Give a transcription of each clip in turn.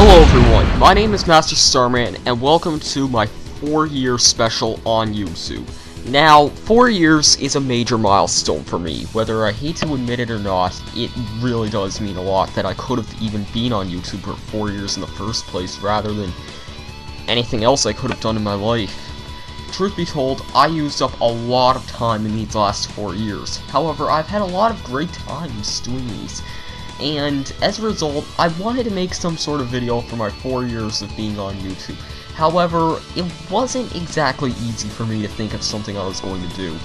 Hello everyone, my name is Masterstarman, and welcome to my 4-year special on YouTube. Now, 4 years is a major milestone for me. Whether I hate to admit it or not, it really does mean a lot that I could have even been on YouTube for 4 years in the first place, rather than anything else I could have done in my life. Truth be told, I used up a lot of time in these last 4 years. However, I've had a lot of great times doing these. And as a result, I wanted to make some sort of video for my 4 years of being on YouTube. However, it wasn't exactly easy for me to think of something I was going to do.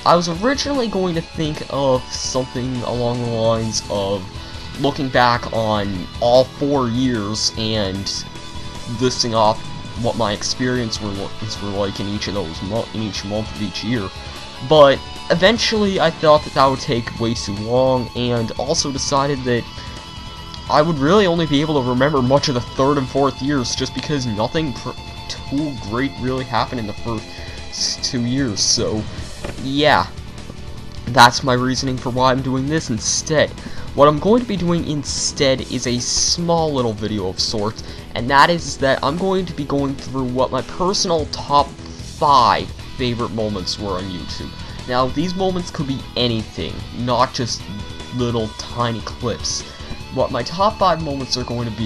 I was originally going to think of something along the lines of looking back on all 4 years and listing off what my experiences were like in each month of each year. But eventually I thought that would take way too long, and also decided that I would really only be able to remember much of the 3rd and 4th years, just because nothing too great really happened in the first 2 years. So yeah, that's my reasoning for why I'm doing this instead. What I'm going to be doing instead is a small little video of sorts, and that is that I'm going to be going through what my personal top 5 favorite moments were on YouTube. Now, these moments could be anything, not just little tiny clips. What my top 5 moments are going to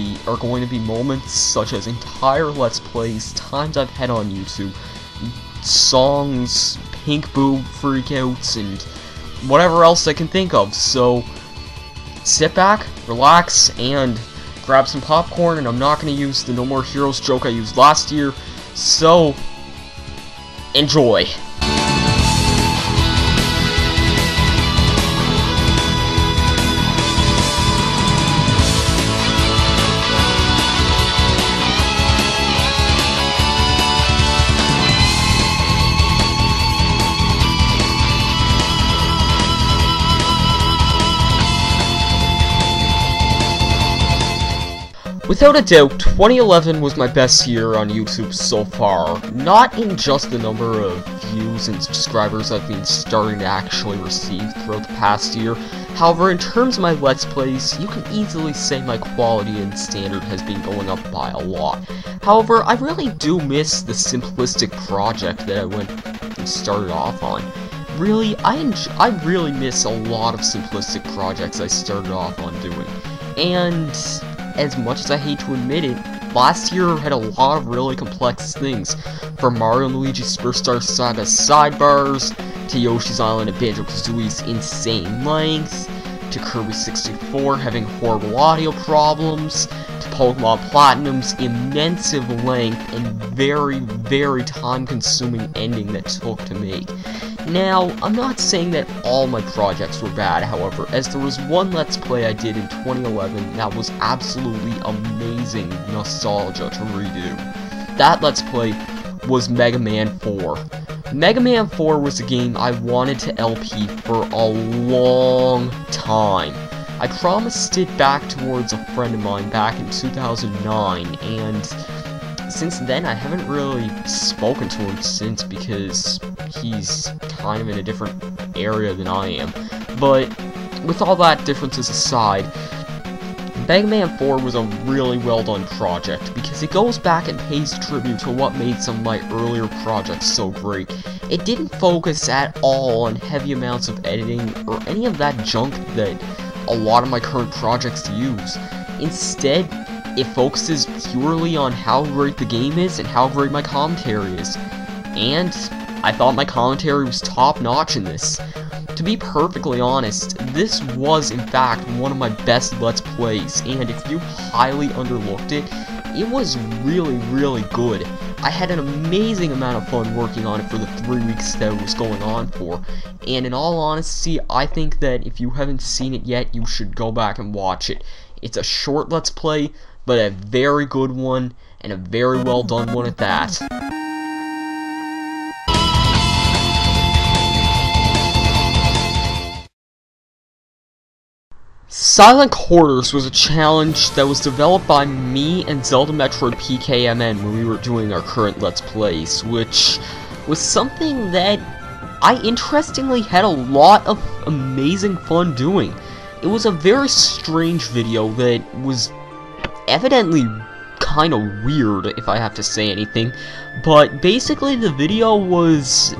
be moments such as entire Let's Plays, times I've had on YouTube, songs, pink boob freakouts, and whatever else I can think of. So sit back, relax, and grab some popcorn, and I'm not going to use the No More Heroes joke I used last year, so enjoy. Without a doubt, 2011 was my best year on YouTube so far, not in just the number of views and subscribers I've been starting to actually receive throughout the past year. However, in terms of my Let's Plays, you can easily say my quality and standard has been going up by a lot. However, I really do miss the simplistic project that I went and started off on. Really, I really miss a lot of simplistic projects I started off on doing. And as much as I hate to admit it, last year had a lot of really complex things, from Mario & Luigi Superstar Saga sidebars, to Yoshi's Island and Banjo-Kazooie's insane length, to Kirby 64 having horrible audio problems, to Pokemon Platinum's immense length and very, very time-consuming ending that took to make. Now, I'm not saying that all my projects were bad, however, as there was one Let's Play I did in 2011 that was absolutely amazing nostalgia to redo. That Let's Play was Mega Man 4. Mega Man 4 was a game I wanted to LP for a long time. I promised it back towards a friend of mine back in 2009, and since then I haven't really spoken to him since, because he's kind of in a different area than I am. But with all that differences aside, Mega Man 4 was a really well done project, because it goes back and pays tribute to what made some of my earlier projects so great. It didn't focus at all on heavy amounts of editing or any of that junk that a lot of my current projects use. Instead, it focuses purely on how great the game is and how great my commentary is. And I thought my commentary was top-notch in this. To be perfectly honest, this was in fact one of my best Let's Plays, and if you highly underlooked it, it was really, really good. I had an amazing amount of fun working on it for the 3 weeks that it was going on for, and in all honesty, I think that if you haven't seen it yet, you should go back and watch it. It's a short Let's Play, but a very good one, and a very well done one at that. Silent Quarters was a challenge that was developed by me and Zelda Metroid PKMN when we were doing our current Let's Plays, which was something that I interestingly had a lot of amazing fun doing. It was a very strange video that was evidently kind of weird, if I have to say anything. But basically, the video was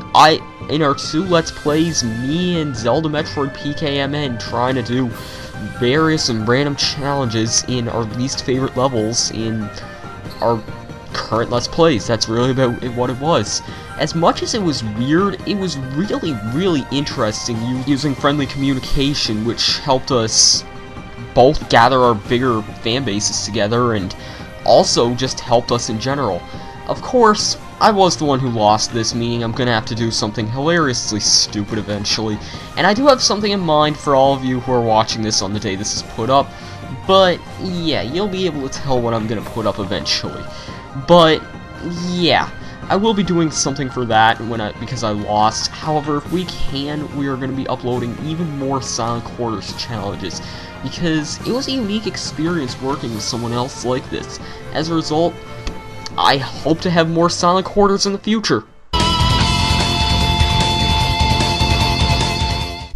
in our 2 Let's Plays, me and Zelda Metroid PKMN trying to do various and random challenges in our least favorite levels in our current Let's Plays. That's really about what it was. As much as it was weird, it was really interesting using friendly communication, which helped us both gather our bigger fan bases together and also just helped us in general. Of course, I was the one who lost this, meaning I'm gonna have to do something hilariously stupid eventually, and I do have something in mind for all of you who are watching this on the day this is put up, but yeah, you'll be able to tell what I'm gonna put up eventually. But yeah, I will be doing something for that because I lost. However, if we can, we are going to be uploading even more Silent Quarters challenges, because it was a unique experience working with someone else like this. As a result, I hope to have more Silent Quarters in the future.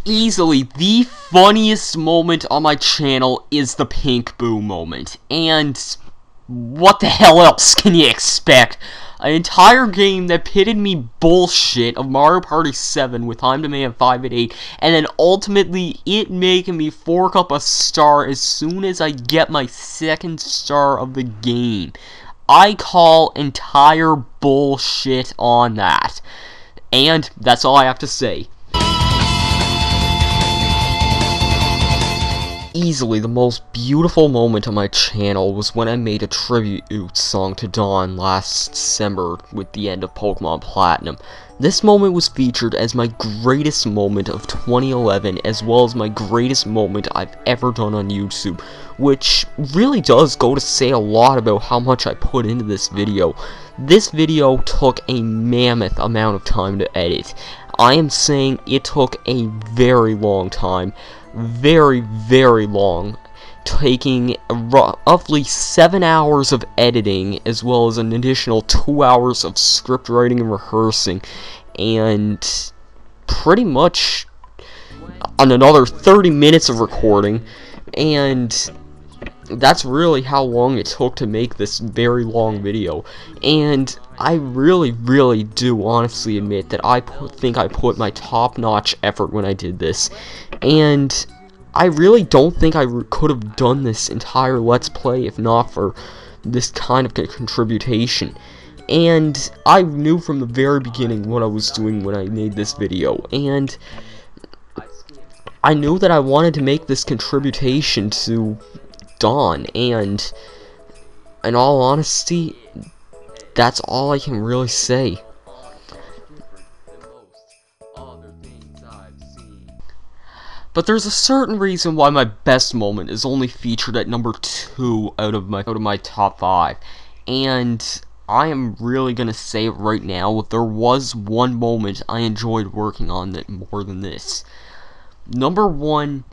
Easily, the funniest moment on my channel is the Pink Boo moment, and what the hell else can you expect? An entire game that pitted me bullshit of Mario Party 7 with Time to Mayhem 5 at 8, and then ultimately it making me fork up a star as soon as I get my 2nd star of the game. I call entire bullshit on that. And that's all I have to say. Easily the most beautiful moment on my channel was when I made a tribute song to Dawn last December with the end of Pokemon Platinum. This moment was featured as my greatest moment of 2011, as well as my greatest moment I've ever done on YouTube, which really does go to say a lot about how much I put into this video. This video took a mammoth amount of time to edit. I am saying it took a very long time. Very long, taking roughly 7 hours of editing, as well as an additional 2 hours of script writing and rehearsing, and pretty much another 30 minutes of recording, and that's really how long it took to make this very long video. And I really do honestly admit that I think I put my top-notch effort when I did this, and I really don't think I could have done this entire Let's Play if not for this kind of contribution. And I knew from the very beginning what I was doing when I made this video, and I knew that I wanted to make this contribution to Dawn, and in all honesty, that's all I can really say. But there's a certain reason why my best moment is only featured at number 2 out of my top 5. And I am really gonna say it right now, there was one moment I enjoyed working on that more than this. Number 1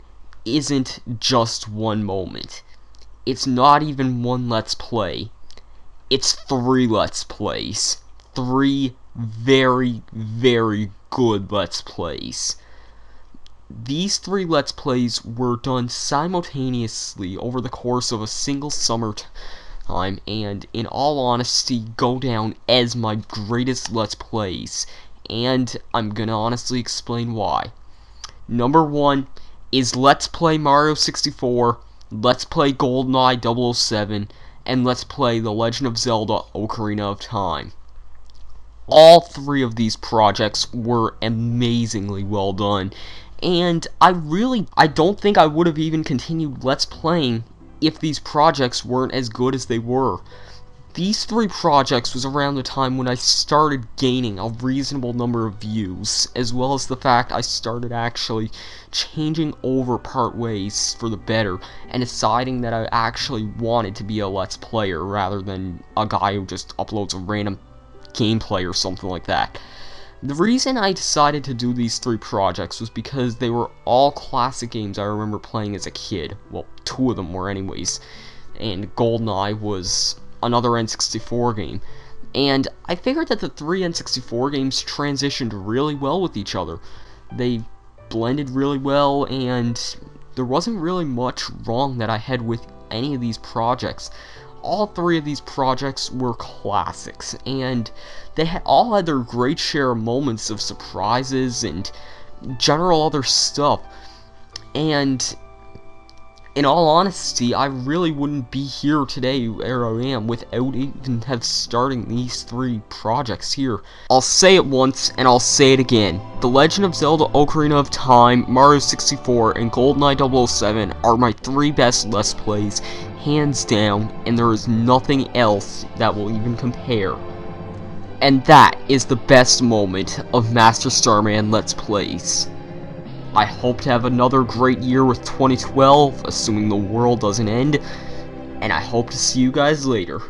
isn't just one moment. It's not even one Let's Play. It's 3 Let's Plays. 3 very good Let's Plays. These 3 Let's Plays were done simultaneously over the course of a single summer time, and in all honesty go down as my greatest Let's Plays, and I'm gonna honestly explain why. Number 1 is Let's Play Mario 64, Let's Play GoldenEye 007, and Let's Play The Legend of Zelda Ocarina of Time. All 3 of these projects were amazingly well done, and I don't think I would have even continued Let's Playing if these projects weren't as good as they were. These 3 projects was around the time when I started gaining a reasonable number of views, as well as the fact I started actually changing over part ways for the better, and deciding that I actually wanted to be a Let's Player rather than a guy who just uploads a random gameplay or something like that. The reason I decided to do these 3 projects was because they were all classic games I remember playing as a kid. Well, 2 of them were anyways, and GoldenEye was another N64 game. And I figured that the 3 N64 games transitioned really well with each other. They blended really well, and there wasn't really much wrong that I had with any of these projects. all three of these projects were classics, and they all had their great share of moments of surprises and general other stuff. And in all honesty, I really wouldn't be here today where I am without even have starting these three projects here. I'll say it once, and I'll say it again. The Legend of Zelda Ocarina of Time, Mario 64, and GoldenEye 007 are my three best Let's Plays, hands down, and there is nothing else that will even compare. And that is the best moment of Masterstarman Let's Plays. I hope to have another great year with 2012, assuming the world doesn't end, and I hope to see you guys later.